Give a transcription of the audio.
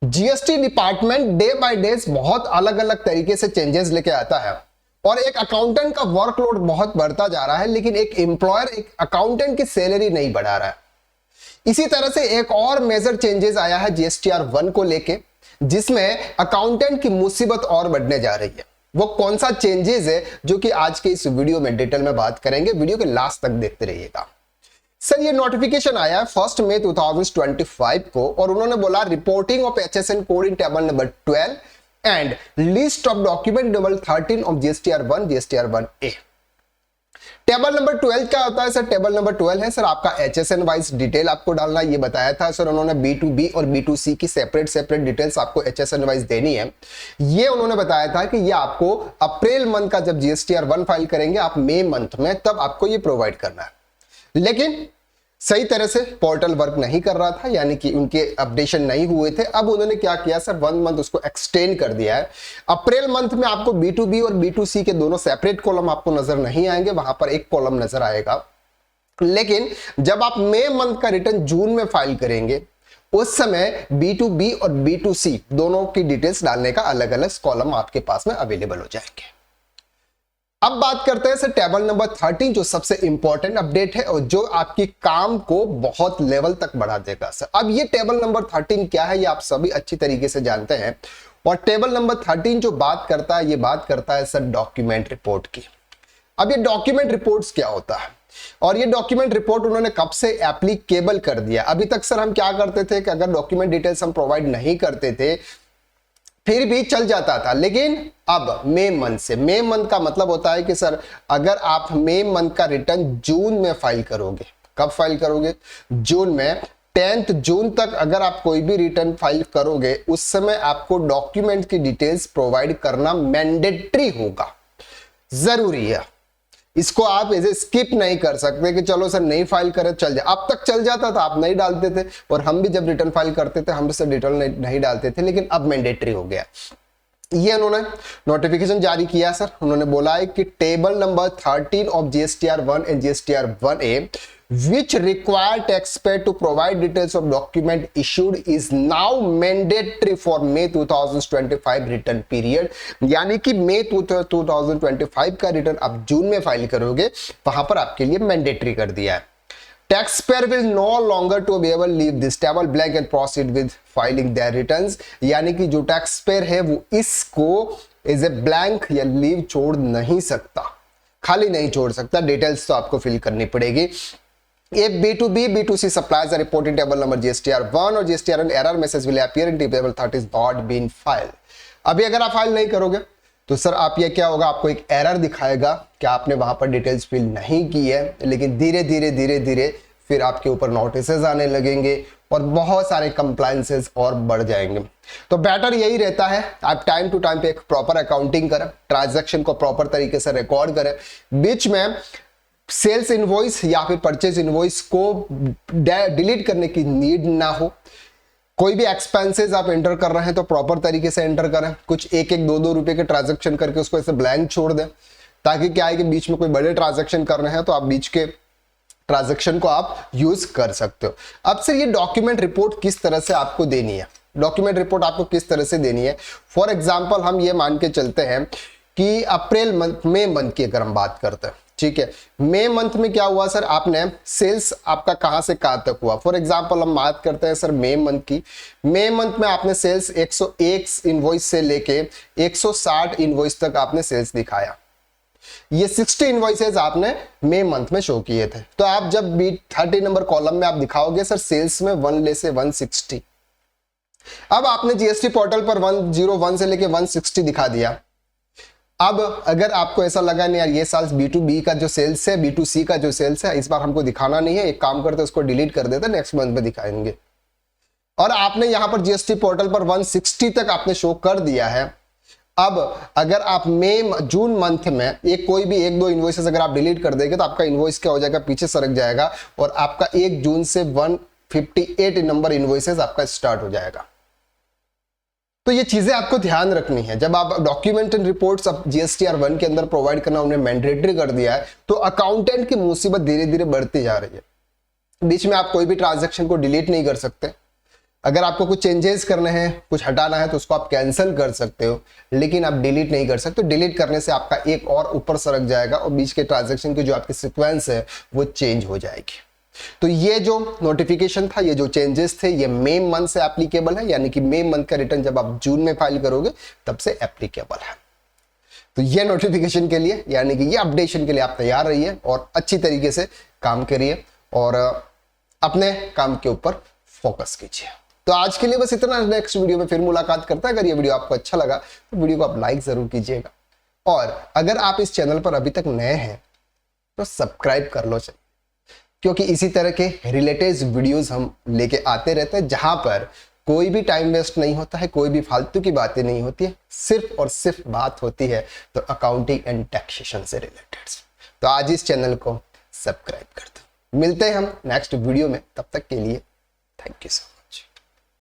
GST department day by day बहुत अलग अलग तरीके से चेंजेस लेके आता है और एक अकाउंटेंट का वर्कलोड बहुत बढ़ता जा रहा है, लेकिन एक एम्प्लॉयर एक अकाउंटेंट की सैलरी नहीं बढ़ा रहा है। इसी तरह से एक और मेजर चेंजेस आया है जीएसटीआर 1 को लेके, जिसमें अकाउंटेंट की मुसीबत और बढ़ने जा रही है। वो कौन सा चेंजेस है जो कि आज के इस वीडियो में डिटेल में बात करेंगे, वीडियो के लास्ट तक देखते रहिएगा। सर ये नोटिफिकेशन आया है 1 मई 2025 को और उन्होंने बोला reporting of HSN code in table number 12 and list of document number 13 of GSTR 1 GSTR 1A। Table number 12 क्या होता है सर? टेबल नंबर 12 है सर आपका एचएसएन वाइज डिटेल आपको डालना, ये बताया था सर उन्होंने। B2B और B2C की सेपरेट डिटेल्स आपको एचएसएन वाइज देनी है। ये उन्होंने बताया था कि ये आपको अप्रैल मंथ का जब जीएसटीआर 1 फाइल करेंगे आप मई मंथ में, तब आपको ये प्रोवाइड करना है। लेकिन सही तरह से पोर्टल वर्क नहीं कर रहा था, यानी कि उनके अपडेशन नहीं हुए थे। अब उन्होंने क्या किया सर, 1 मंथ उसको एक्सटेंड कर दिया है। अप्रैल मंथ में आपको B2B और B2C के दोनों सेपरेट कॉलम आपको नजर नहीं आएंगे, वहां पर एक कॉलम नजर आएगा। लेकिन जब आप मई मंथ का रिटर्न जून में फाइल करेंगे, उस समय B2B और B2C दोनों की डिटेल्स डालने का अलग अलग कॉलम आपके पास में अवेलेबल हो जाएंगे। अब बात करते हैं सर टेबल नंबर 13, जो सबसे इंपॉर्टेंट अपडेट है और जो आपकी काम को बहुत लेवल तक बढ़ा देगा सर। अब ये टेबल नंबर 13 क्या है, ये आप सभी अच्छी तरीके से जानते हैं। और टेबल नंबर 13 जो बात करता है, ये बात करता है सर डॉक्यूमेंट रिपोर्ट की। अब ये डॉक्यूमेंट रिपोर्ट्स क्या होता है और ये डॉक्यूमेंट रिपोर्ट उन्होंने कब से एप्लीकेबल कर दिया। अभी तक सर हम क्या करते थे कि अगर डॉक्यूमेंट डिटेल्स हम प्रोवाइड नहीं करते थे फिर भी चल जाता था, लेकिन अब मई मंथ से, मई मंथ का मतलब होता है कि सर अगर आप मई मंथ का रिटर्न जून में फाइल करोगे, कब फाइल करोगे? जून में 10 जून तक अगर आप कोई भी रिटर्न फाइल करोगे, उस समय आपको डॉक्यूमेंट की डिटेल्स प्रोवाइड करना मैंडेटरी होगा, जरूरी है। इसको आप ऐसे स्किप नहीं कर सकते कि चलो सर नहीं फाइल करे चल जाए। अब तक चल जाता था, आप नहीं डालते थे और हम भी जब रिटर्न फाइल करते थे हम भी सर डिटेल नहीं डालते थे, लेकिन अब मैंडेटरी हो गया। ये उन्होंने नोटिफिकेशन जारी किया सर। उन्होंने बोला है कि table number 13 of GSTR 1 and GSTR 1A which require taxpayer to provide details of document issued is now mandatory for May 2025 return period। यानी कि मई 2025 का रिटर्न आप जून में फाइल करोगे, वहां पर आपके लिए मैंडेटरी कर दिया है। Taxpayer will no longer to be able leave this table blank and proceed with filing their returns। यानी कि जो टैक्सपेयर है वो इसको एज ए ब्लैंक या लीव छोड़ नहीं सकता, खाली नहीं छोड़ सकता, डिटेल्स तो आपको फिल करनी पड़ेगी। If B2B, B2C supplies a reporting table number GSTR 1 और GSTR 1 error message will appear in table 30 is not been filed। अभी अगर आप फाइल नहीं करोगे तो सर आप ये क्या होगा, आपको एक एरर दिखाएगा कि आपने वहां पर डिटेल्स फिल नहीं की है। लेकिन धीरे धीरे फिर आपके ऊपर नोटिसेस आने लगेंगे और बहुत सारे कंप्लायंसेस और बढ़ जाएंगे। तो बेटर यही रहता है आप टाइम टू टाइम पे एक प्रॉपर अकाउंटिंग करें, ट्रांजैक्शन को प्रॉपर तरीके से रिकॉर्ड करें, बीच में सेल्स इनवॉइस या फिर परचेज इनवॉइस को डिलीट करने की नीड ना हो। कोई भी एक्सपेंसेस आप एंटर कर रहे हैं तो प्रॉपर तरीके से एंटर करें। कुछ एक दो रुपए के ट्रांजैक्शन करके उसको ऐसे ब्लैंक छोड़ दें, ताकि क्या है कि बीच में कोई बड़े ट्रांजैक्शन कर रहे हैं तो आप बीच के ट्रांजैक्शन को आप यूज कर सकते हो। अब से ये डॉक्यूमेंट रिपोर्ट किस तरह से आपको देनी है, डॉक्यूमेंट रिपोर्ट आपको किस तरह से देनी है। फॉर एग्जाम्पल हम ये मान के चलते हैं कि अप्रैल मंथ, मई मंथ की अगर हम बात करते हैं, ठीक है, मई मंथ में क्या हुआ सर, आपने सेल्स आपका कहां से कहां तक हुआ। फॉर एग्जांपल हम बात करते हैं सर मई मंथ की। मई मंथ में आपने सेल्स 101 इनवॉइस से लेके 160 इनवॉइस तक आपने सेल्स दिखाया। ये 60 इनवॉइसेज आपने मई मंथ में शो किए थे। तो आप जब B30 नंबर कॉलम में आप दिखाओगे सर सेल्स में 1 से 160। अब आपने जीएसटी पोर्टल पर 101 से लेके 160 दिखा दिया। अब अगर आपको ऐसा लगा नहीं यार ये साल B2B का जो सेल्स है, B2C का जो सेल्स है, इस बार हमको दिखाना नहीं है, एक काम करते हैं उसको डिलीट कर देते, नेक्स्ट मंथ में दिखाएंगे। और आपने यहां पर जीएसटी पोर्टल पर 160 तक आपने शो कर दिया है। अब अगर आप जून मंथ में एक कोई भी 1-2 इनवॉइसेस अगर आप डिलीट कर देंगे तो आपका इनवॉइस क्या हो जाएगा, पीछे सरक जाएगा और आपका 1 जून से 158 नंबर इनवॉइसेस आपका स्टार्ट हो जाएगा। तो ये चीजें आपको ध्यान रखनी है। जब आप डॉक्यूमेंट एंड रिपोर्ट्स अब जीएसटीआर 1 के अंदर प्रोवाइड करना उन्हें मैंडेटरी कर दिया है, तो अकाउंटेंट की मुसीबत धीरे धीरे बढ़ती जा रही है। बीच में आप कोई भी ट्रांजैक्शन को डिलीट नहीं कर सकते, अगर आपको कुछ चेंजेस करने हैं, कुछ हटाना है, तो उसको आप कैंसिल कर सकते हो, लेकिन आप डिलीट नहीं कर सकते। डिलीट करने से आपका एक और ऊपर सरक जाएगा और बीच के ट्रांजैक्शन की जो आपकी सीक्वेंस है वो चेंज हो जाएगी। तो ये जो नोटिफिकेशन था, ये जो चेंजेस थे, ये मई मंथ से एप्लीकेबल है, यानी कि मई मंथ का रिटर्न जब आप जून में फाइल करोगे तब से एप्लीकेबल है। तो ये नोटिफिकेशन के लिए, यानी कि ये अपडेशन के लिए आप तैयार रहिए और अच्छी तरीके से काम करिए और अपने काम के ऊपर फोकस कीजिए। तो आज के लिए बस इतना। नेक्स्ट वीडियो में फिर मुलाकात करता है। अगर ये वीडियो आपको अच्छा लगा तो वीडियो को आप लाइक जरूर कीजिएगा, और अगर आप इस चैनल पर अभी तक नए हैं तो सब्सक्राइब कर लो, क्योंकि इसी तरह के रिलेटेड वीडियोस हम लेके आते रहते हैं, जहां पर कोई भी टाइम वेस्ट नहीं होता है, कोई भी फालतू की बातें नहीं होती है, सिर्फ और सिर्फ बात होती है तो अकाउंटिंग एंड टैक्सेशन से रिलेटेड। तो आज इस चैनल को सब्सक्राइब कर दो। मिलते हैं हम नेक्स्ट वीडियो में, तब तक के लिए थैंक यू सो मच।